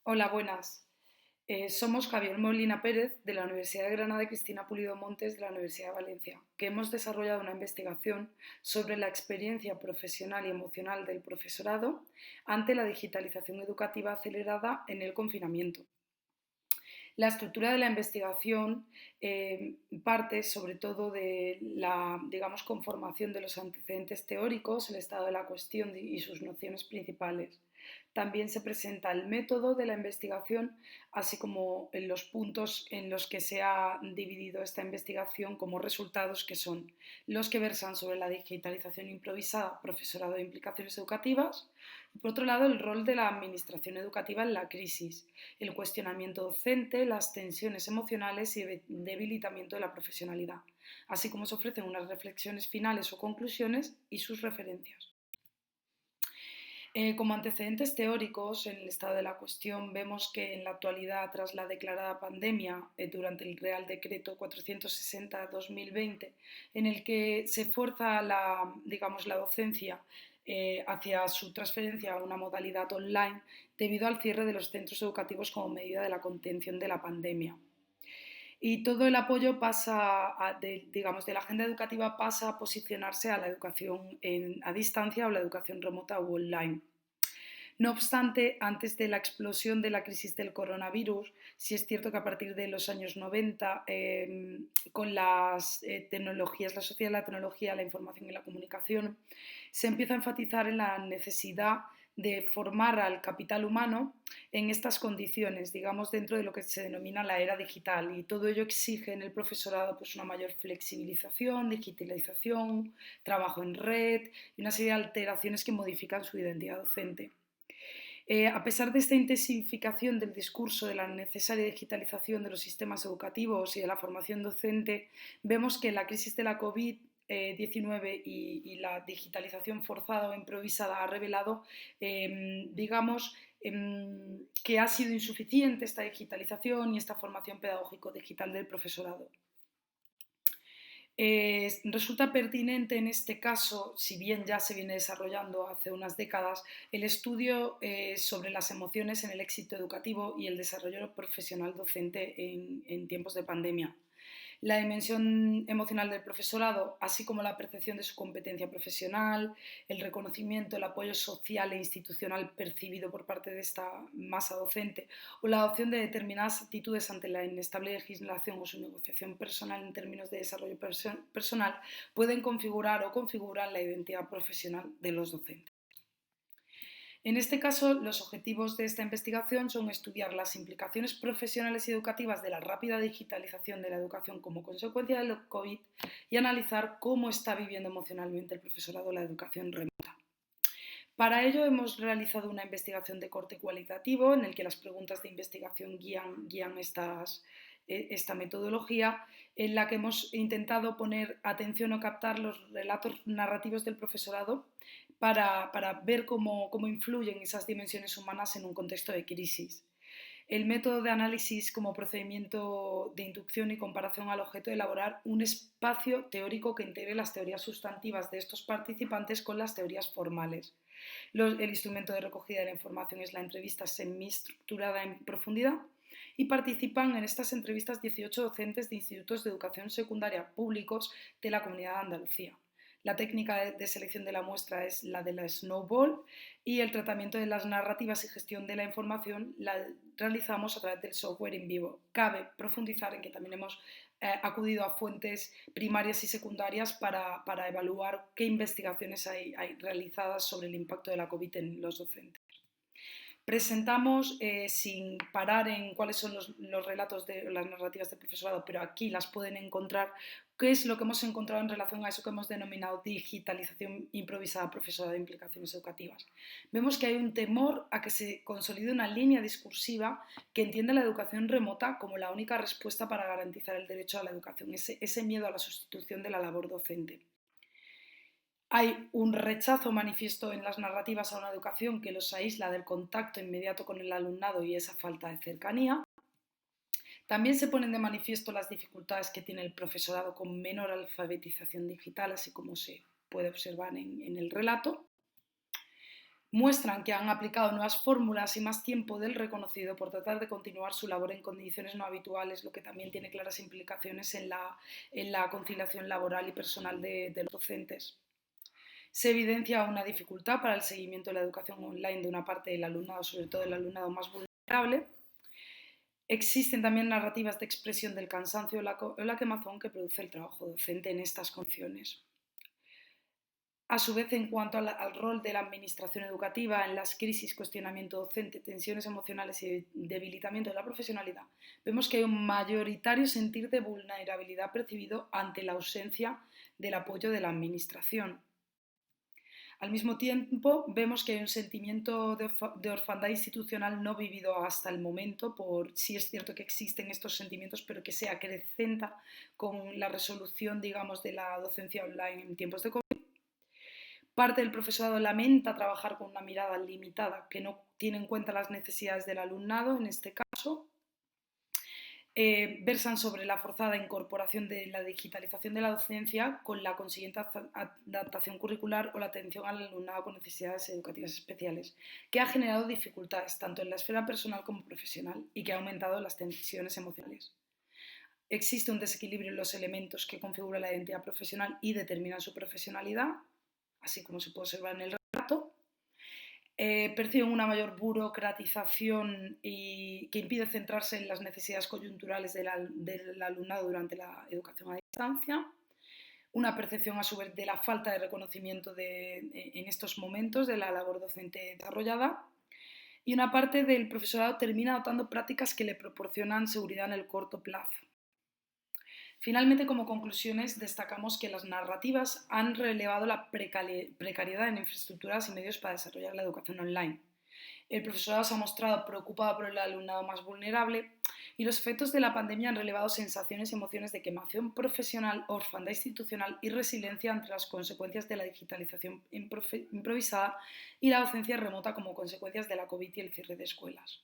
Hola, buenas. Somos Javier Molina Pérez de la Universidad de Granada y Cristina Pulido Montes de la Universidad de Valencia, que hemos desarrollado una investigación sobre la experiencia profesional y emocional del profesorado ante la digitalización educativa acelerada en el confinamiento. La estructura de la investigación parte sobre todo de la, digamos, conformación de los antecedentes teóricos, el estado de la cuestión y sus nociones principales. También se presenta el método de la investigación, así como en los puntos en los que se ha dividido esta investigación como resultados, que son los que versan sobre la digitalización improvisada, profesorado e implicaciones educativas, y por otro lado el rol de la administración educativa en la crisis, el cuestionamiento docente, las tensiones emocionales y el debilitamiento de la profesionalidad, así como se ofrecen unas reflexiones finales o conclusiones y sus referencias. Como antecedentes teóricos, en el estado de la cuestión, vemos que en la actualidad, tras la declarada pandemia, durante el Real Decreto 460-2020, en el que se fuerza digamos, la docencia hacia su transferencia a una modalidad online debido al cierre de los centros educativos como medida de la contención de la pandemia. Y todo el apoyo digamos, de la agenda educativa pasa a posicionarse a la educación a distancia o la educación remota o online. No obstante, antes de la explosión de la crisis del coronavirus, sí es cierto que a partir de los años 90, con las tecnologías, la sociedad de la tecnología, la información y la comunicación, se empieza a enfatizar en la necesidad de formar al capital humano en estas condiciones, digamos, dentro de lo que se denomina la era digital. Y todo ello exige en el profesorado pues, una mayor flexibilización, digitalización, trabajo en red y una serie de alteraciones que modifican su identidad docente. A pesar de esta intensificación del discurso de la necesaria digitalización de los sistemas educativos y de la formación docente, vemos que la crisis de la COVID-19 y la digitalización forzada o improvisada ha revelado, digamos, que ha sido insuficiente esta digitalización y esta formación pedagógico-digital del profesorado. Resulta pertinente en este caso, si bien ya se viene desarrollando hace unas décadas, el estudio sobre las emociones en el éxito educativo y el desarrollo profesional docente en tiempos de pandemia. La dimensión emocional del profesorado, así como la percepción de su competencia profesional, el reconocimiento, el apoyo social e institucional percibido por parte de esta masa docente o la adopción de determinadas actitudes ante la inestable legislación o su negociación personal en términos de desarrollo personal pueden configurar o configuran la identidad profesional de los docentes. En este caso, los objetivos de esta investigación son estudiar las implicaciones profesionales y educativas de la rápida digitalización de la educación como consecuencia del COVID y analizar cómo está viviendo emocionalmente el profesorado la educación remota. Para ello hemos realizado una investigación de corte cualitativo en el que las preguntas de investigación guían esta metodología, en la que hemos intentado poner atención o captar los relatos narrativos del profesorado para ver cómo influyen esas dimensiones humanas en un contexto de crisis. El método de análisis como procedimiento de inducción y comparación al objeto de elaborar un espacio teórico que integre las teorías sustantivas de estos participantes con las teorías formales. El instrumento de recogida de la información es la entrevista semi-estructurada en profundidad y participan en estas entrevistas 18 docentes de institutos de educación secundaria públicos de la Comunidad de Andalucía. La técnica de selección de la muestra es la de la Snowball y el tratamiento de las narrativas y gestión de la información la realizamos a través del software in vivo. Cabe profundizar en que también hemos acudido a fuentes primarias y secundarias para evaluar qué investigaciones hay realizadas sobre el impacto de la COVID en los docentes. Presentamos, sin parar en cuáles son los relatos de las narrativas del profesorado, pero aquí las pueden encontrar, qué es lo que hemos encontrado en relación a eso que hemos denominado digitalización improvisada, profesorado de implicaciones educativas. Vemos que hay un temor a que se consolide una línea discursiva que entiende la educación remota como la única respuesta para garantizar el derecho a la educación, ese miedo a la sustitución de la labor docente. Hay un rechazo manifiesto en las narrativas a una educación que los aísla del contacto inmediato con el alumnado y esa falta de cercanía. También se ponen de manifiesto las dificultades que tiene el profesorado con menor alfabetización digital, así como se puede observar en el relato. muestran que han aplicado nuevas fórmulas y más tiempo del reconocido por tratar de continuar su labor en condiciones no habituales, lo que también tiene claras implicaciones en la conciliación laboral y personal de los docentes. Se evidencia una dificultad para el seguimiento de la educación online de una parte del alumnado, sobre todo el alumnado más vulnerable. Existen también narrativas de expresión del cansancio o la quemazón que produce el trabajo docente en estas condiciones. A su vez, en cuanto al rol de la administración educativa en las crisis, cuestionamiento docente, tensiones emocionales y debilitamiento de la profesionalidad, vemos que hay un mayoritario sentir de vulnerabilidad percibido ante la ausencia del apoyo de la administración. Al mismo tiempo, vemos que hay un sentimiento de orfandad institucional no vivido hasta el momento, sí es cierto que existen estos sentimientos, pero que se acrecenta con la resolución, digamos, de la docencia online en tiempos de COVID. Parte del profesorado lamenta trabajar con una mirada limitada que no tiene en cuenta las necesidades del alumnado, en este caso. Versan sobre la forzada incorporación de la digitalización de la docencia con la consiguiente adaptación curricular o la atención al alumnado con necesidades educativas especiales, que ha generado dificultades tanto en la esfera personal como profesional y que ha aumentado las tensiones emocionales. Existe un desequilibrio en los elementos que configuran la identidad profesional y determinan su profesionalidad, así como se puede observar en el relato. Perciben una mayor burocratización y que impide centrarse en las necesidades coyunturales del alumnado durante la educación a distancia, una percepción a su vez de la falta de reconocimiento en estos momentos de la labor docente desarrollada, y una parte del profesorado termina adoptando prácticas que le proporcionan seguridad en el corto plazo. Finalmente, como conclusiones, destacamos que las narrativas han relevado la precariedad en infraestructuras y medios para desarrollar la educación online. El profesorado se ha mostrado preocupado por el alumnado más vulnerable y los efectos de la pandemia han relevado sensaciones y emociones de quemación profesional, orfandad institucional y resiliencia ante las consecuencias de la digitalización improvisada y la docencia remota como consecuencias de la COVID y el cierre de escuelas.